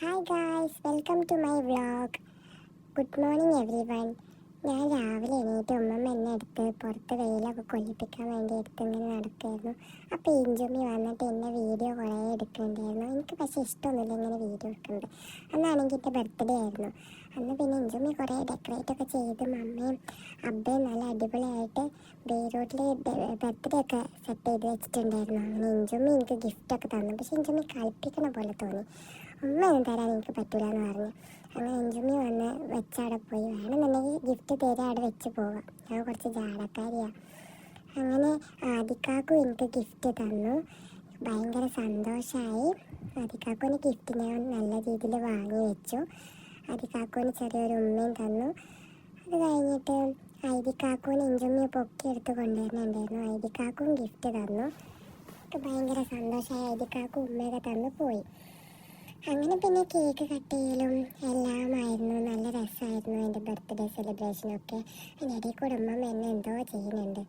Hi guys, welcome to my vlog. Good morning everyone. ഞാൻ രാവിലെ എണീറ്റ് ഉമ്മമ്മ എന്നെ എടുത്ത് പുറത്ത് വെയിലൊക്കെ കൊല്ലിപ്പിക്കാൻ വേണ്ടി എടുത്ത് ഇങ്ങനെ നടക്കുമായിരുന്നു. അപ്പോൾ ഇഞ്ചുമ്മി വന്നിട്ട് എന്നെ വീഡിയോ കുറേ എടുക്കുന്നുണ്ടായിരുന്നു. എനിക്ക് പക്ഷേ ഇഷ്ടമൊന്നുമില്ല ഇങ്ങനെ വീഡിയോ എടുക്കുന്നത്. അന്നാണെങ്കിൽ എൻ്റെ ബർത്ത്ഡേ ആയിരുന്നു. അന്ന് പിന്നെ ഇഞ്ചുമ്മി കുറേ ഡെക്കറേറ്റ് ഒക്കെ ചെയ്ത് മമ്മയും അബ്ബയും നല്ല അടിപൊളിയായിട്ട് ബീറൂട്ടിൽ ബർത്ത്ഡേ ഒക്കെ സെറ്റ് ചെയ്ത് വെച്ചിട്ടുണ്ടായിരുന്നു. അങ്ങനെ ഇഞ്ചുമ്മി എനിക്ക് ഗിഫ്റ്റൊക്കെ തന്നു. പക്ഷേ ഇഞ്ചുമ്മി കളിപ്പിക്കണ പോലെ തോന്നി. ഉമ്മ ഒന്നും തരാൻ എനിക്ക് പറ്റില്ല എന്ന് പറഞ്ഞു. അങ്ങനെ ഇഞ്ചുമ്മി വന്ന് വെച്ചവിടെ പോയി. വേണമെന്നുണ്ടെങ്കിൽ ഗിഫ്റ്റ് തരാൻ അവിടെ വെച്ച് പോവാം, ഞാൻ കുറച്ച് ജാടക്കാരിയാണ്. അങ്ങനെ ആദിക്കാക്കും എനിക്ക് ഗിഫ്റ്റ് തന്നു. ഭയങ്കര സന്തോഷമായി. ആദിക്കാക്കുവിന് ഗിഫ്റ്റ് ഞാൻ നല്ല രീതിയിൽ വാങ്ങി വെച്ചു. ആദിക്കാക്കുവിന് ചെറിയൊരു ഉമ്മയും തന്നു. അത് കഴിഞ്ഞിട്ട് ഐദിക്കാക്കുവിന് ഇഞ്ചുമ്മി പൊക്കിയെടുത്ത് കൊണ്ടുവരുന്നുണ്ടായിരുന്നു. ഐദിക്കാക്കും ഗിഫ്റ്റ് തന്നു. ഭയങ്കര സന്തോഷമായി. ഐദിക്കാക്കും ഉമ്മയൊക്കെ തന്നു പോയി. അങ്ങനെ പിന്നെ കേക്ക് കട്ട് ചെയ്യലും എല്ലാമായിരുന്നു. നല്ല രസമായിരുന്നു എൻ്റെ ബർത്ത്ഡേ സെലിബ്രേഷനൊക്കെ. അതിനിടയിൽ കൂടെ ഉമ്മമ്മ എന്നെ എന്തോ ചെയ്യുന്നുണ്ട്.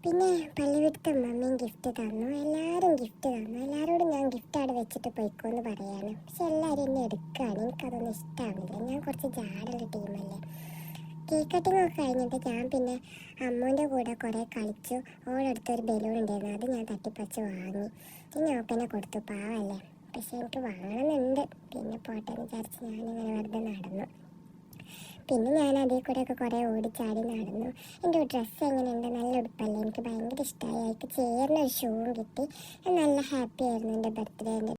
പിന്നെ പള്ളിവിടുത്തെ ഉമ്മമ്മയും ഗിഫ്റ്റ് തന്നു. എല്ലാവരും ഗിഫ്റ്റ് തന്നു. എല്ലാവരോടും ഞാൻ ഗിഫ്റ്റ് അവിടെ വെച്ചിട്ട് പോയിക്കോന്ന് പറയാണ്. പക്ഷെ എല്ലാവരും എന്നെ എടുക്കുകയാണ്. എനിക്കതൊന്നും ഇഷ്ടമാവില്ല. ഞാൻ കുറച്ച് ജാടുള്ള ടീമല്ലേ. കേക്ക് കട്ടിങ് ഒക്കെ കഴിഞ്ഞിട്ട് ഞാൻ പിന്നെ അമ്മൂൻ്റെ കൂടെ കുറേ കളിച്ചു. ഓളെടുത്തൊരു ബലൂൺ ഉണ്ടായിരുന്നു. അത് ഞാൻ തട്ടിപ്പറിച്ച് വാങ്ങി. ഞാൻ ഓപ്പനെ കൊടുത്തു. പാവല്ലേ, പക്ഷെ എനിക്ക് വാങ്ങണമെന്നുണ്ട്. പിന്നെ പോട്ടെന്ന് വിചാരിച്ച് ഞാനിങ്ങനെ വെറുതെ നടന്നു. പിന്നെ ഞാൻ അതിൽ കൂടെയൊക്കെ കുറേ ഓടിച്ചാടി നടന്നു. എൻ്റെ ഡ്രസ്സ് എങ്ങനെയുണ്ട്? നല്ല ഉടുപ്പല്ലേ, എനിക്ക് ഭയങ്കര ഇഷ്ടമായി. അതിലേക്ക് ചേർന്ന ഒരു ഷൂവും കിട്ടി. ഞാൻ നല്ല ഹാപ്പി ആയിരുന്നു എൻ്റെ ബർത്ത്ഡേ.